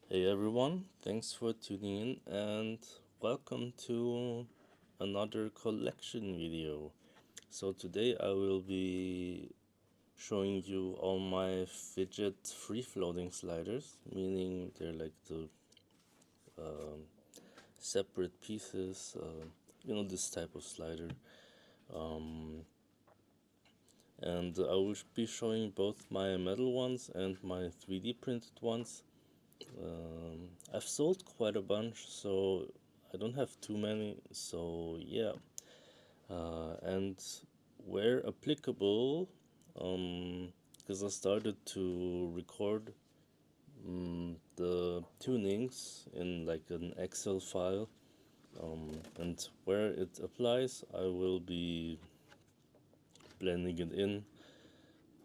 Hey everyone, thanks for tuning in and welcome to another collection video. So today I will be showing you all my Fidget free floating sliders, meaning they're like the um, separate pieces, this type of slider. Um, and I will be showing both my metal ones and my 3D printed ones. I've sold quite a bunch, so I don't have too many. So yeah, and where applicable, because I started to record the tunings in like an Excel file, and where it applies, I will be blending it in.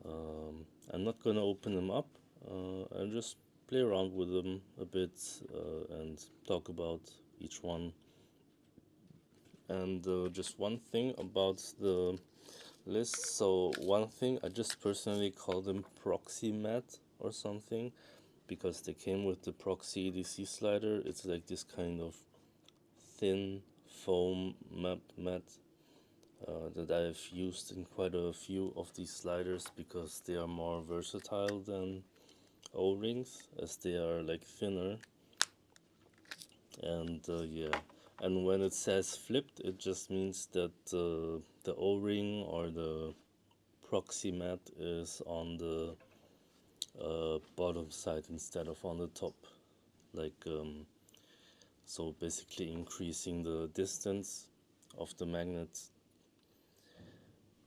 I'm not gonna open them up. I'll just play around with them a bit and talk about each one. And just one thing about the list. So one thing, I just personally call them proxy mat or something because they came with the proxy EDC slider. It's like this kind of thin foam mat that I've used in quite a few of these sliders because they are more versatile than O-rings as they are like thinner. And yeah, and when it says flipped, it just means that the O-ring or the proxy mat is on the bottom side instead of on the top, like so basically increasing the distance of the magnet.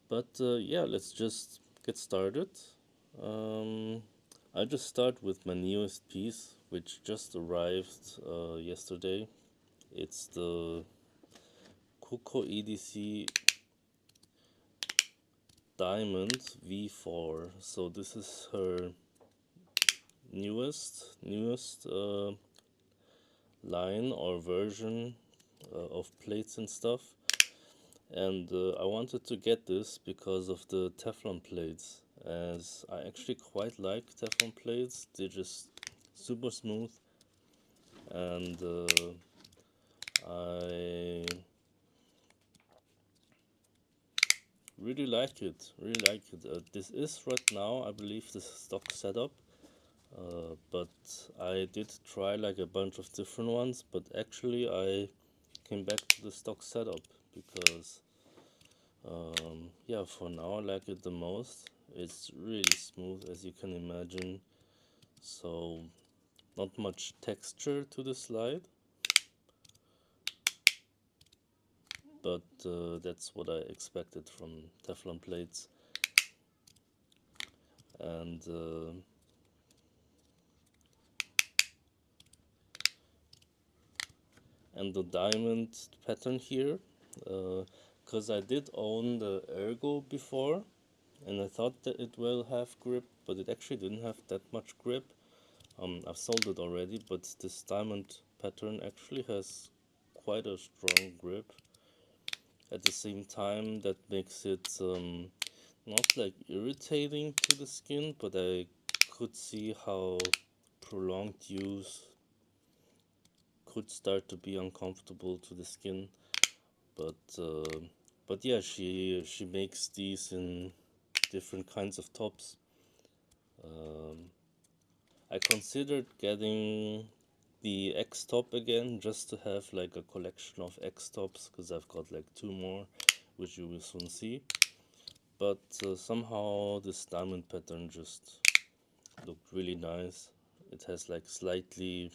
But yeah, let's just get started. um, I'll just start with my newest piece, which just arrived yesterday. It's the Cuckoo EDC Diamond V4. So this is her newest line or version of plates and stuff. And I wanted to get this because of the Teflon plates, as I actually quite like Teflon plates. They're just super smooth, and I really like it. Really like it. This is right now, I believe, the stock setup. But I did try like a bunch of different ones, but actually I came back to the stock setup because yeah, for now I like it the most. It's really smooth, as you can imagine, so not much texture to the slide, but that's what I expected from Teflon plates. And the diamond pattern here, because I did own the Ergo before, and I thought that it will have grip, but it actually didn't have that much grip. I've sold it already, but this diamond pattern actually has quite a strong grip. At the same time, that makes it not like irritating to the skin, but I could see how prolonged use could start to be uncomfortable to the skin. But yeah, she makes these in different kinds of tops. I considered getting the X top again just to have like a collection of X tops, because I've got like two more, which you will soon see. But somehow this diamond pattern just looked really nice. It has like slightly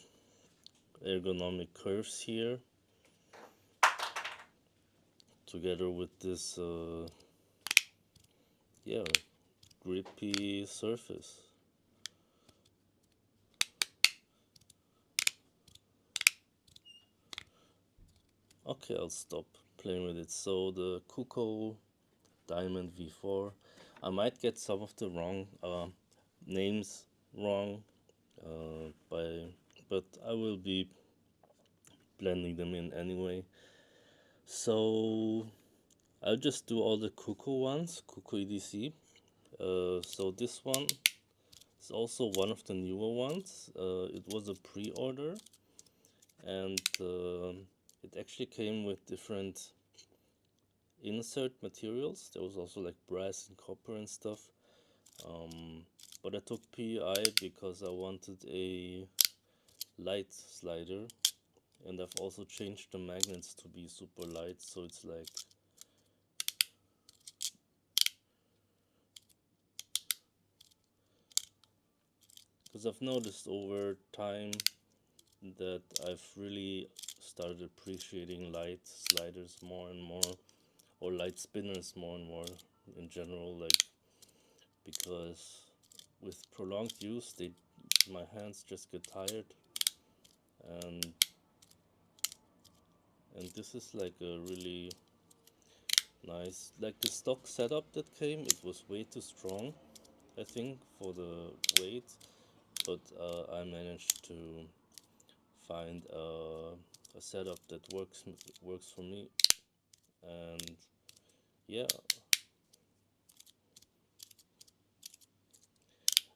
ergonomic curves here, together with this yeah, grippy surface. Okay, I'll stop playing with it. So the Cuckoo Diamond V4. I might get some of the wrong names wrong, but I will be blending them in anyway. So I'll just do all the Cuckoo ones, Cuckoo EDC. So this one It's also one of the newer ones. It was a pre-order, and it actually came with different insert materials. There was also like brass and copper and stuff. But I took PI because I wanted a light slider, and I've also changed the magnets to be super light, so it's like because I've noticed over time that I've really started appreciating light sliders more and more, or light spinners more and more in general, like because with prolonged use my hands just get tired, and this is like a really nice, like the stock setup that came, it was way too strong, I think, for the weight, but I managed to find a setup that works for me, and yeah.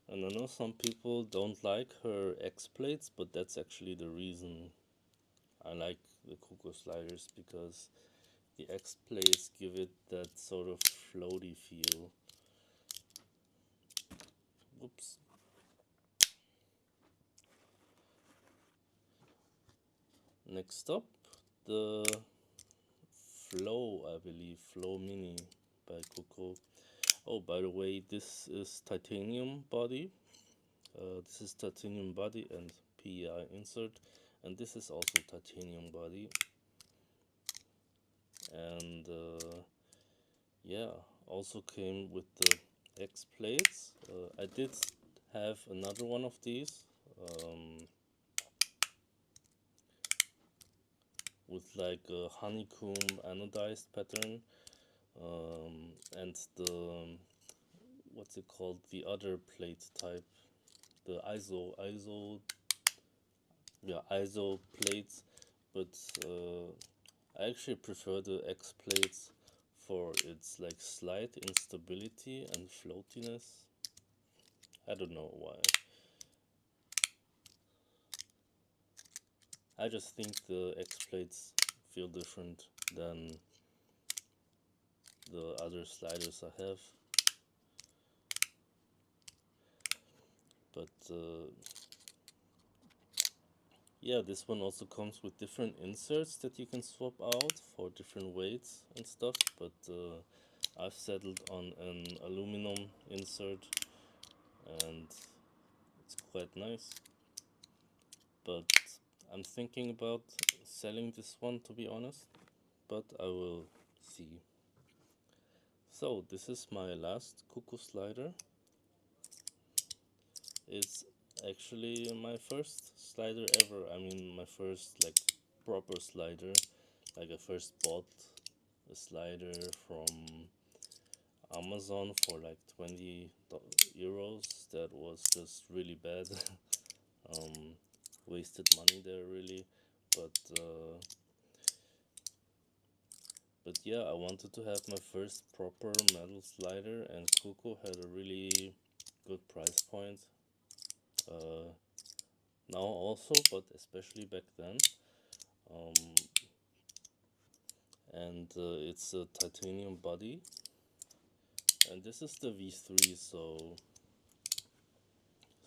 And I know some people don't like her X plates, but that's actually the reason I like the Cuckoo sliders, because the X plates give it that sort of floaty feel. Whoops. Next up, the Flow, I believe, Flow Mini by Cuckoo. Oh, by the way, this is titanium body. This is titanium body and PEI insert, and this is also titanium body. And yeah, also came with the X plates. I did have another one of these with like a honeycomb anodized pattern, and the what's it called, the other plate type, the ISO plates, but I actually prefer the X plates for its like slight instability and floatiness. I don't know why. I just think the X plates feel different than the other sliders I have. But yeah, this one also comes with different inserts that you can swap out for different weights and stuff, but I've settled on an aluminum insert, and it's quite nice. But I'm thinking about selling this one, to be honest, but I will see. So this is my last Cuckoo slider. It's actually my first slider ever. I mean, my first like proper slider. Like I first bought a slider from Amazon for like 20 euros. That was just really bad. um, Wasted money there, really. But yeah, I wanted to have my first proper metal slider, and Cuckoo had a really good price point. Now also, but especially back then. Um, and it's a titanium body, and this is the V3,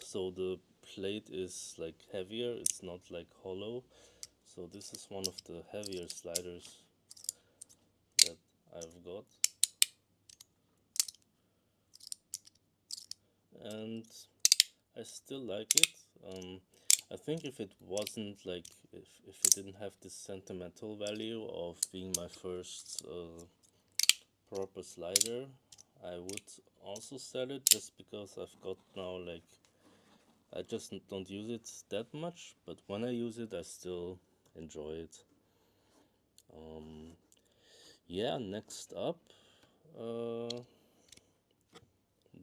so the plate is like heavier, it's not like hollow, so this is one of the heavier sliders that I've got, and I still like it. I think if it wasn't like, if it didn't have this sentimental value of being my first proper slider, I would also sell it, just because I've got now like, I just don't use it that much, but when I use it I still enjoy it. Yeah, next up,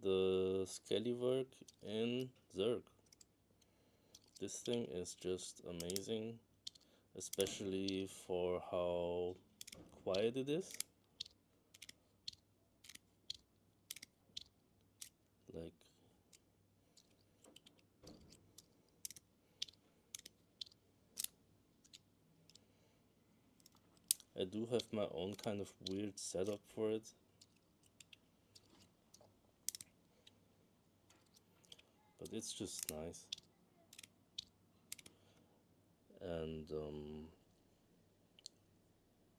the Skelly Work in Zerg. This thing is just amazing, especially for how quiet it is. Like, I do have my own kind of weird setup for it. But it's just nice. And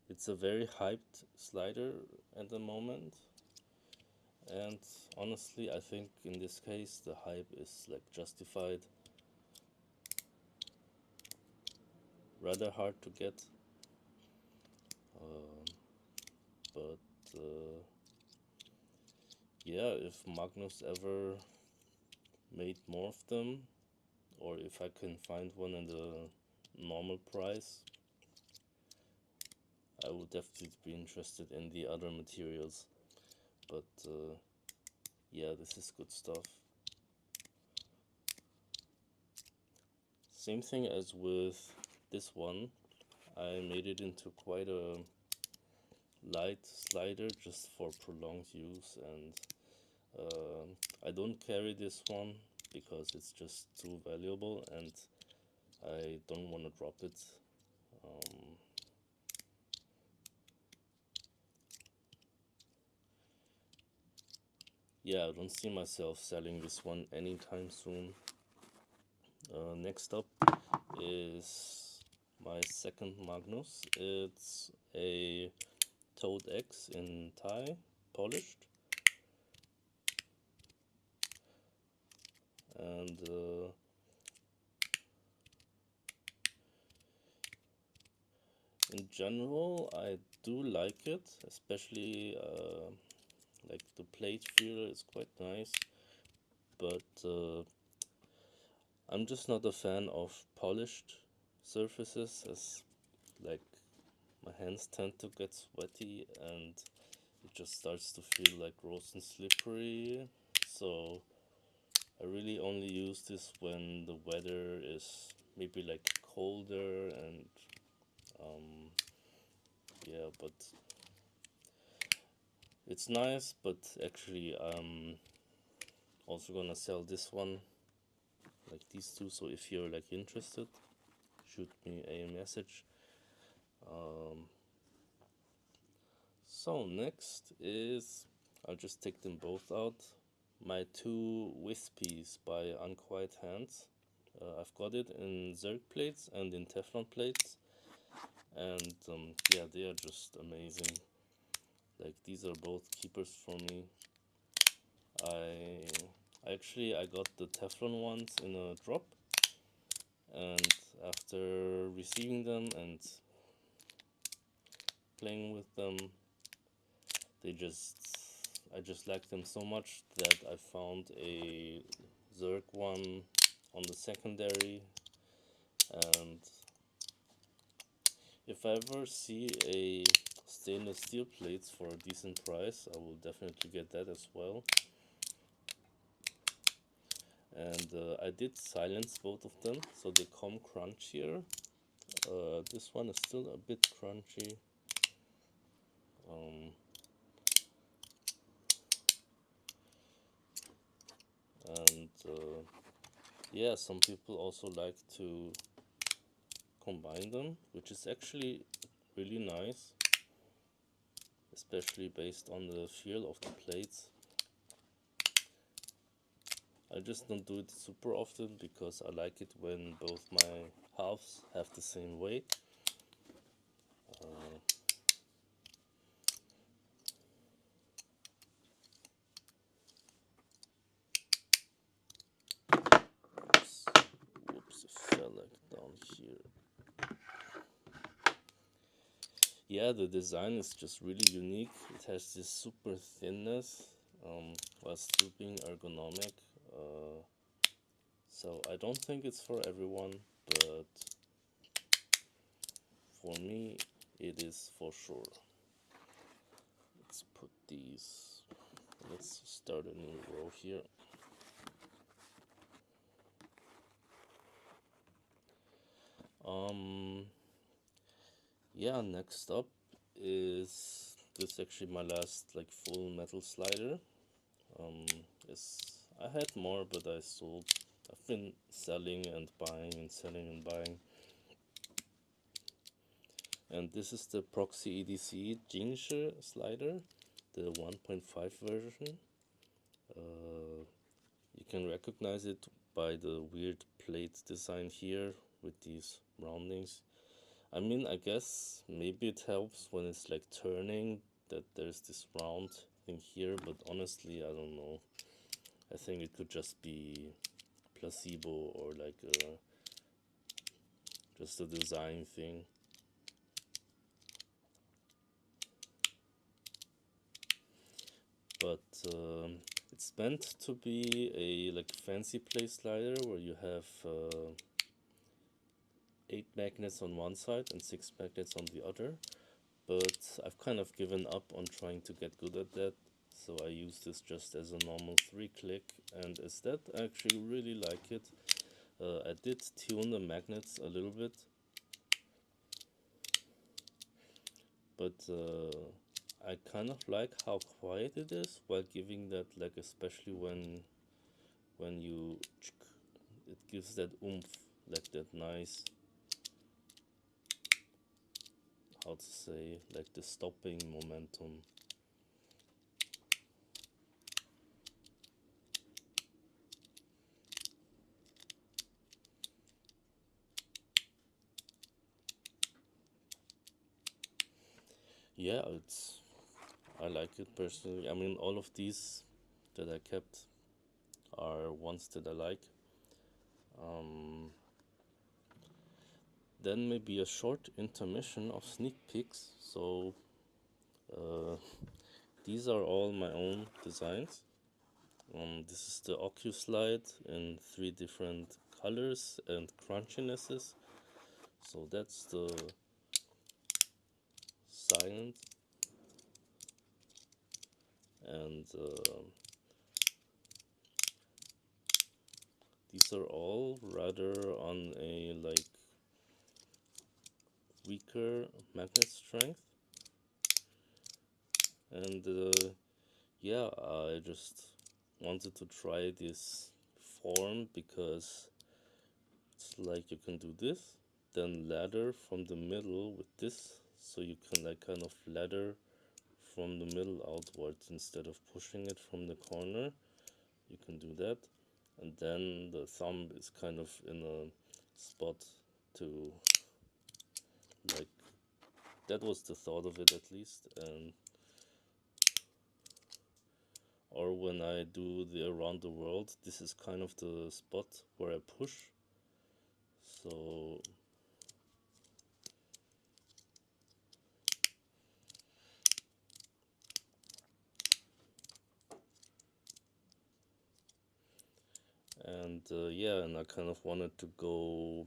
it's a very hyped slider at the moment. And honestly, I think in this case the hype is like justified. Rather hard to get. But yeah, if Magnus ever made more of them, or if I can find one in the normal price, I would definitely be interested in the other materials. But yeah, this is good stuff. Same thing as with this one. I made it into quite a light slider just for prolonged use, and I don't carry this one because it's just too valuable and I don't want to drop it. Yeah, I don't see myself selling this one anytime soon. Next up is my second Magnus. It's a Toad X in Thai, polished. And in general, I do like it, especially like the plate feel is quite nice, but I'm just not a fan of polished surfaces, as like my hands tend to get sweaty and it just starts to feel like gross and slippery. So I really only use this when the weather is maybe like colder and yeah, but it's nice. But actually I'm also gonna sell this one, like these two, so if you're like interested, shoot me a message. So next is, I'll just take them both out, my two Wispies by Unquiet Hands. I've got it in Zerg plates and in Teflon plates, and yeah, they are just amazing. Like, these are both keepers for me. I got the Teflon ones in a drop, and after receiving them and playing with them, I just like them so much that I found a Zerg one on the secondary, and if I ever see a stainless steel plates for a decent price, I will definitely get that as well. And I did silence both of them, so they come crunchier. This one is still a bit crunchy. And yeah, some people also like to combine them, which is actually really nice, especially based on the feel of the plates. I just don't do it super often because I like it when both my halves have the same weight. Whoops, it fell like down here. Yeah, the design is just really unique. It has this super thinness while still being ergonomic. So I don't think it's for everyone, but for me it is for sure. Let's put these, let's start a new row here. Yeah, next up is, this is actually my last like full metal slider. I had more, but I sold. I've been selling and buying and selling and buying. And this is the Proxy EDC Ginger slider, the 1.5 version. You can recognize it by the weird plate design here with these roundings. I mean, I guess maybe it helps when it's like turning that there's this round thing here, but honestly, I don't know. I think it could just be placebo or like just a design thing. But it's meant to be a like fancy play slider where you have 8 magnets on one side and 6 magnets on the other. But I've kind of given up on trying to get good at that, so I use this just as a normal 3-click, and instead I actually really like it. I did tune the magnets a little bit, but I kind of like how quiet it is while giving that, like, especially when you, it gives that oomph, like that nice, how to say, like the stopping momentum. Yeah, I like it personally. I mean, all of these that I kept are ones that I like. Then maybe a short intermission of sneak peeks. So uh, these are all my own designs. This is the OcuSide in 3 different colors and crunchinesses. So that's the silent, and these are all rather on a like weaker magnet strength. And yeah, I just wanted to try this form because it's like you can do this, then ladder from the middle with this, so you can like kind of ladder from the middle outwards instead of pushing it from the corner. You can do that, and then the thumb is kind of in a spot to like, that was the thought of it at least. And or when I do the around the world, this is kind of the spot where I push. So and yeah, and I kind of wanted to go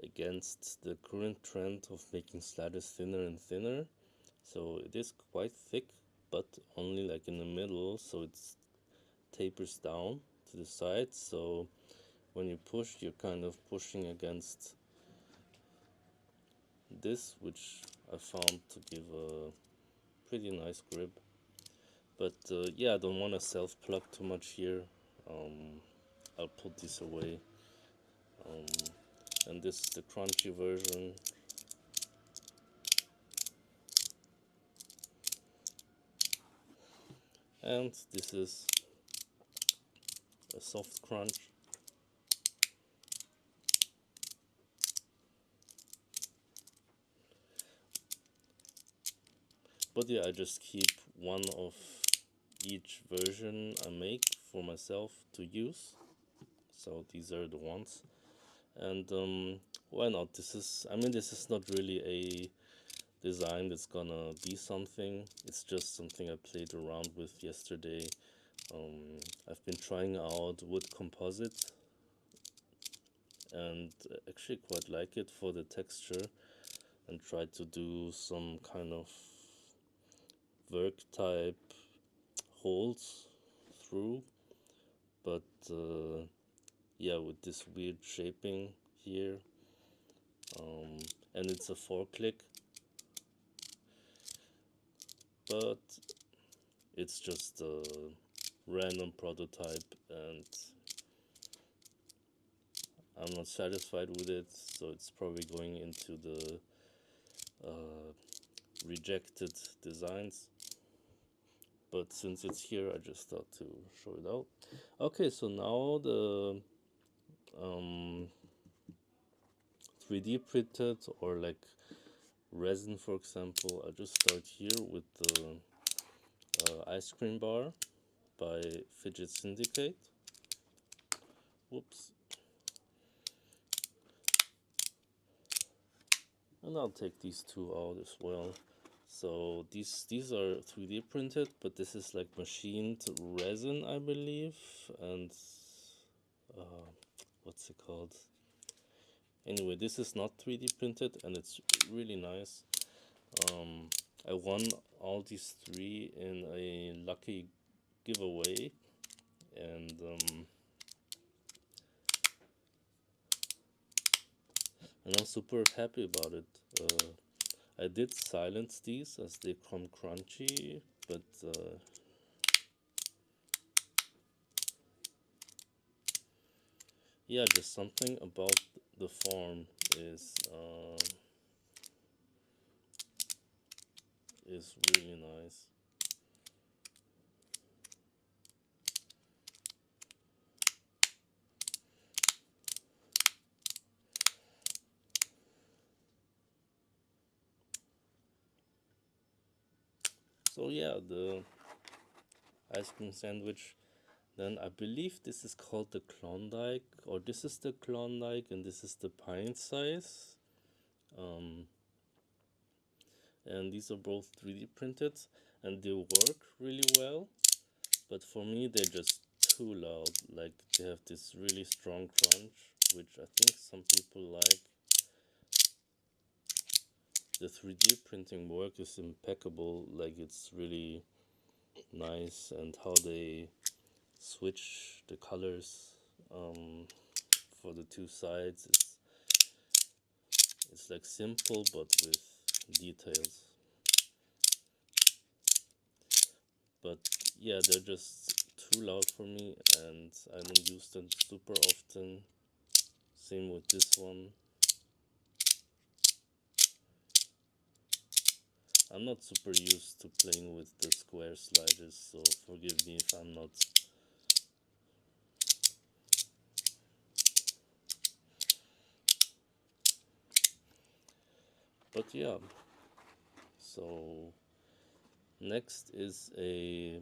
against the current trend of making sliders thinner and thinner. So it is quite thick, but only like in the middle, so it tapers down to the side. So when you push, you're kind of pushing against this, which I found to give a pretty nice grip. But yeah, I don't want to self-plug too much here. I'll put this away. And this is the crunchy version. And this is a soft crunch. But yeah, I just keep one of each version I make for myself to use. So these are the ones. And why not? This is, I mean, this is not really a design that's gonna be something. It's just something I played around with yesterday. I've been trying out wood composite and actually quite like it for the texture, and tried to do some kind of work type holes through, but yeah, with this weird shaping here, and it's a 4-click, but it's just a random prototype and I'm not satisfied with it, so it's probably going into the rejected designs, but since it's here, I just thought to show it out. Okay, so now the 3D printed or like resin, for example, I just start here with the ice cream bar by Fidget Syndicate. Whoops. And I'll take these two out as well. So these are 3D printed, but this is like machined resin, I believe, and what's it called? Anyway, this is not 3D printed, and it's really nice. I won all these three in a lucky giveaway, and I'm super happy about it. I did silence these as they come crunchy, but yeah, just something about the form is really nice. So yeah, the ice cream sandwich. Then I believe this is called the Clondike, or this is the Clondike, and this is the pint size. And these are both 3D printed, and they work really well. But for me, they're just too loud. Like they have this really strong crunch, which I think some people like. The 3D printing work is impeccable. Like it's really nice, and how they switch the colors for the two sides. It's like simple but with details. But yeah, they're just too loud for me, and I don't use them super often. Same with this one. I'm not super used to playing with the square sliders, so forgive me if I'm not. But yeah, so next is a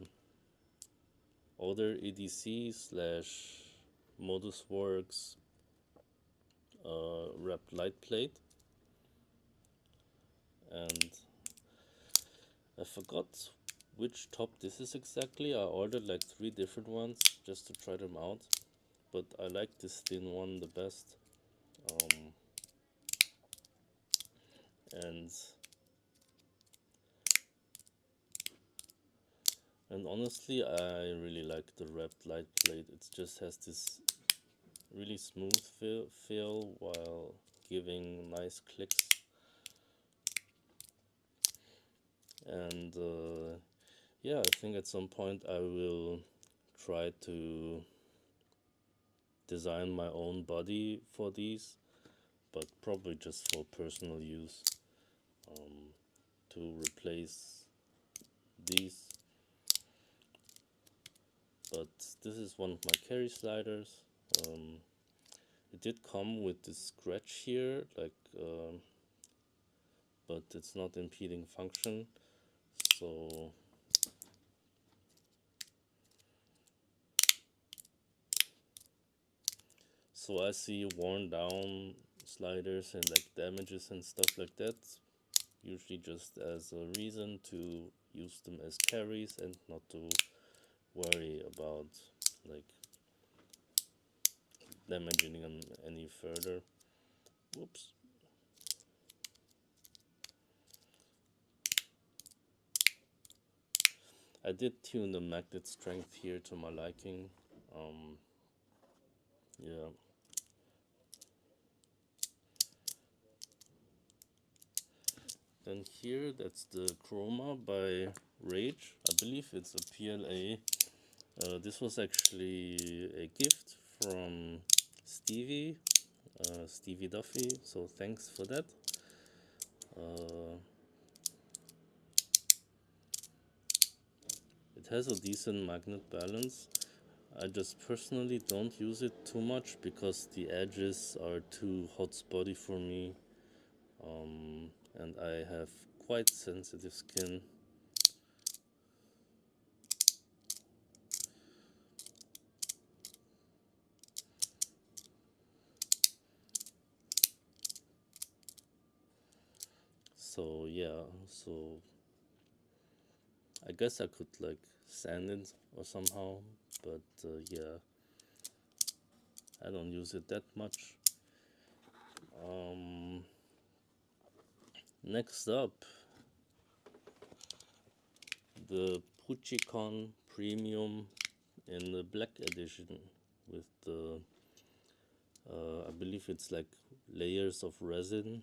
other EDC slash Modus Works wrapped light plate, and I forgot which top this is exactly. I ordered like 3 different ones just to try them out, but I like this thin one the best. And honestly, I really like the wrapped light plate. It just has this really smooth feel while giving nice clicks. And yeah, I think at some point I will try to design my own body for these, but probably just for personal use, to replace these. But this is one of my carry sliders. It did come with this scratch here, like, but it's not impeding function. So I see worn down sliders and like damages and stuff like that, usually just as a reason to use them as carries and not to worry about like damaging them any further. Whoops. I did tune the magnet strength here to my liking. Yeah. Then here, that's the Chroma by Rage. I believe it's a PLA. This was actually a gift from Stevie Duffy, so thanks for that. Uh, it has a decent magnet balance. I just personally don't use it too much because the edges are too hot spotty for me, and I have quite sensitive skin. So yeah, so I guess I could like sand it or somehow, but yeah, I don't use it that much. Um, Next up, the Puchicon Premium in the black edition with the I believe it's like layers of resin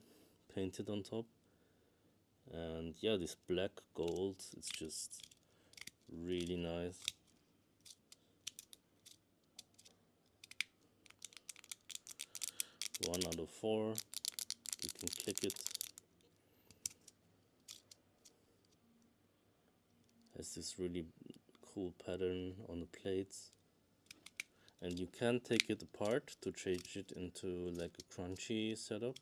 painted on top, and yeah, this black gold, it's just really nice. One out of four. You can click it. Has this really cool pattern on the plates, and you can take it apart to change it into like a crunchy setup.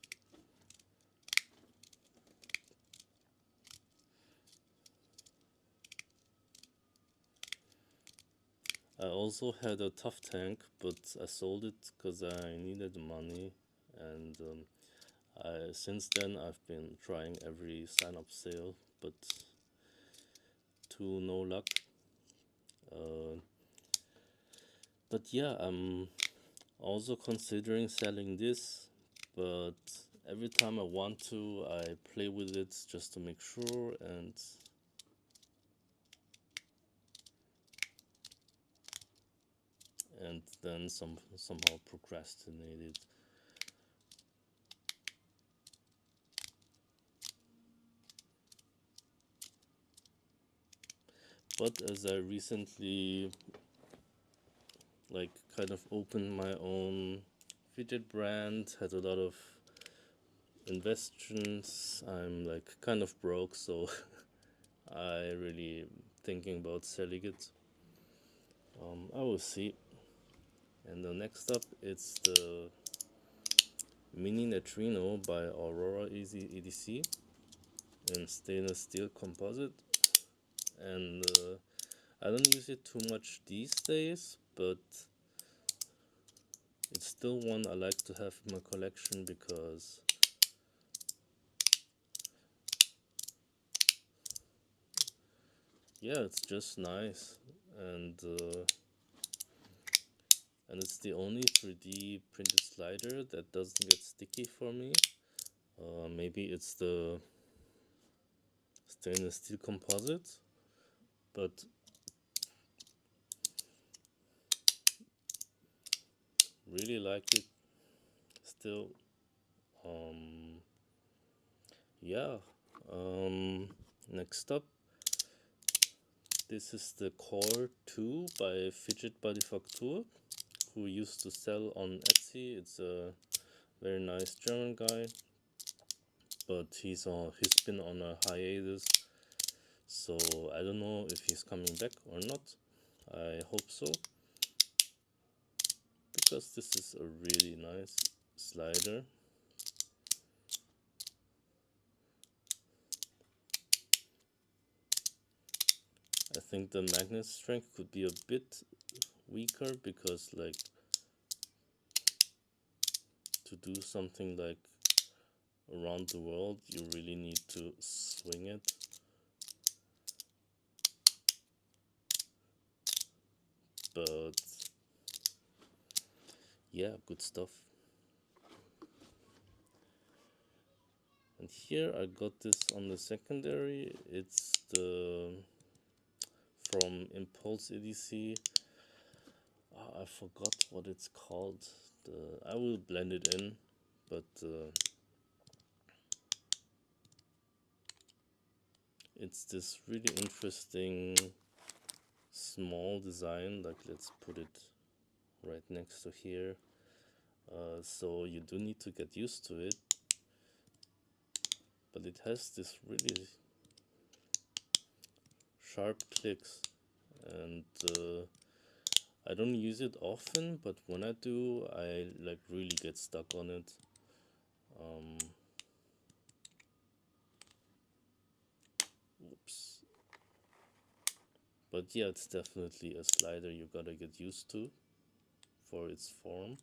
I also had a tough tank, but I sold it because I needed the money, and since then I've been trying every sign-up sale, but to no luck. Uh, but yeah, I'm also considering selling this, but every time I want to, I play with it just to make sure, and then somehow procrastinate it. But as I recently like kind of opened my own fidget brand, had a lot of investments, I'm like kind of broke, so I really thinking about selling it. I will see. And the next up, it's the mini Nutrino by Aurora Easy EDC in stainless steel composite, and I don't use it too much these days, but it's still one I like to have in my collection because yeah, it's just nice, and it's the only 3D printed slider that doesn't get sticky for me. Maybe it's the stainless steel composite, but really like it still. Um, yeah. Next up, this is the Core 2 by Fidget by Facture, who used to sell on Etsy. It's a very nice German guy, but he's been on a hiatus, so I don't know if he's coming back or not. I hope so, because this is a really nice slider. I think the magnet strength could be a bit weaker because like to do something like around the world you really need to swing it. But yeah, good stuff. And here I got this on the secondary. It's the from Impulse EDC. I forgot what it's called. I will blend it in, but it's this really interesting small design. Like, let's put it right next to here. So you do need to get used to it. but it has this really sharp clicks, and I don't use it often, but when I do, I like really get stuck on it. Oops. But yeah, it's definitely a slider you gotta get used to for its form.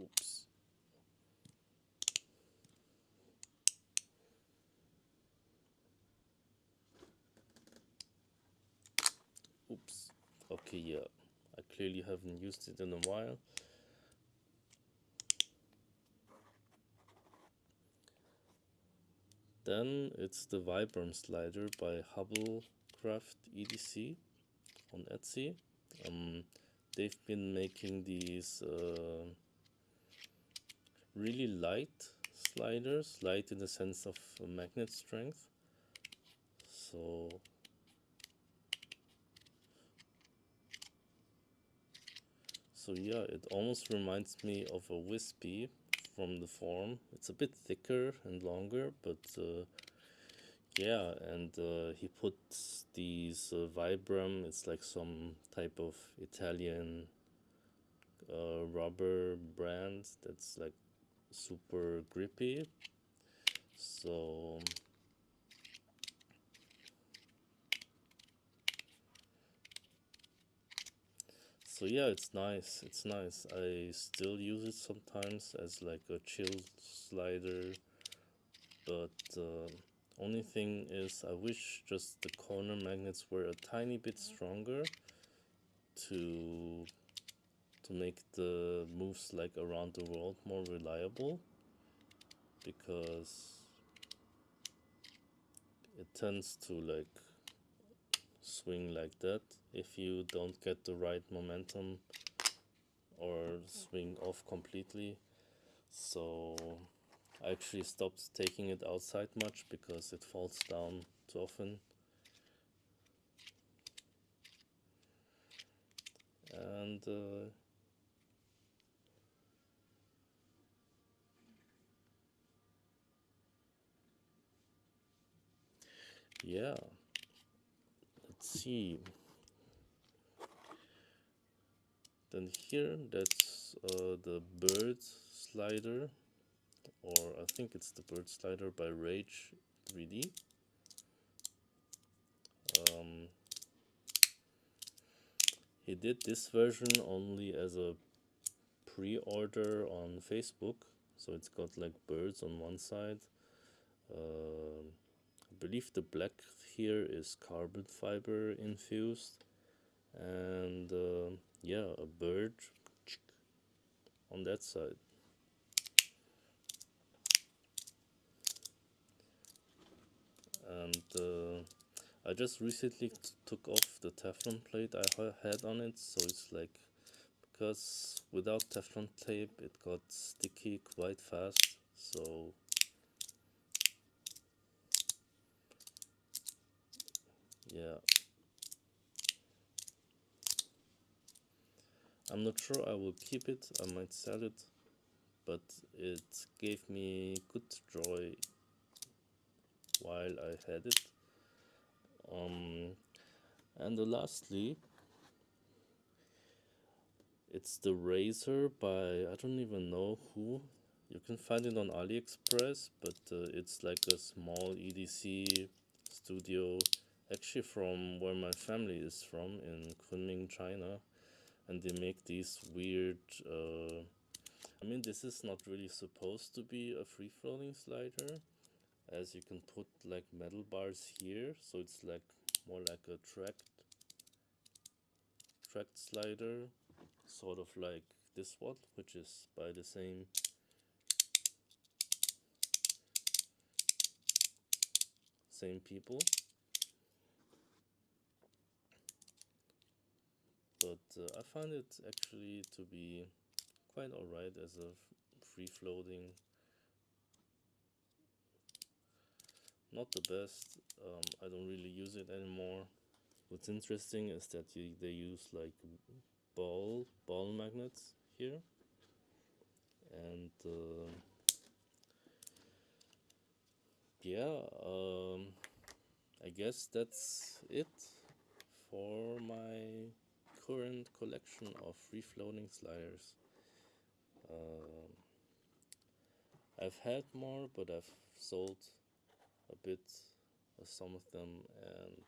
Oops. Oops. Okay, yeah. I clearly haven't used it in a while. Then it's the Vibram slider by Hubblecraft EDC on Etsy. They've been making these really light sliders, light in the sense of magnet strength. So yeah, it almost reminds me of a Wispy from the form. It's a bit thicker and longer, but yeah, and he puts these Vibram. It's like some type of Italian rubber brand that's like super grippy. So yeah, it's nice. It's nice. I still use it sometimes as like a chill slider, but only thing is I wish just the corner magnets were a tiny bit stronger to make the moves like around the world more reliable, because it tends to like swing like that if you don't get the right momentum or swing off completely. So I actually stopped taking it outside much because it falls down too often. And yeah, let's see. Then here, that's the bird slider, or I think it's the bird slider by Rage 3D. He did this version only as a pre-order on Facebook, so it's got like birds on one side. I believe the black here is carbon fiber infused, and yeah, a bird on that side. And I just recently took off the Teflon plate I had on it, so it's like, because without Teflon tape it got sticky quite fast, so yeah. I'm not sure I will keep it, I might sell it, but it gave me good joy while I had it. And lastly, it's the Razor by, I don't even know who. You can find it on AliExpress, but it's like a small EDC studio, actually from where my family is from, in Kunming, China. And they make these weird, I mean, this is not really supposed to be a free-floating slider, as you can put like metal bars here, so it's like more like a tracked slider, sort of like this one, which is by the same people. But I find it actually to be quite alright as a free floating. Not the best. I don't really use it anymore. What's interesting is that they use like ball magnets here, And yeah, I guess that's it for my current collection of free floating sliders. Um I've had more, but I've sold a bit of some of them, and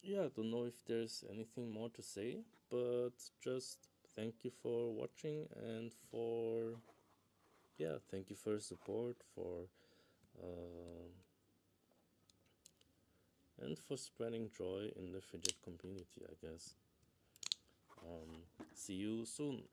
yeah, I don't know if there's anything more to say, but just thank you for watching thank you for your support, uh, and for spreading joy in the fidget community, I guess. See you soon.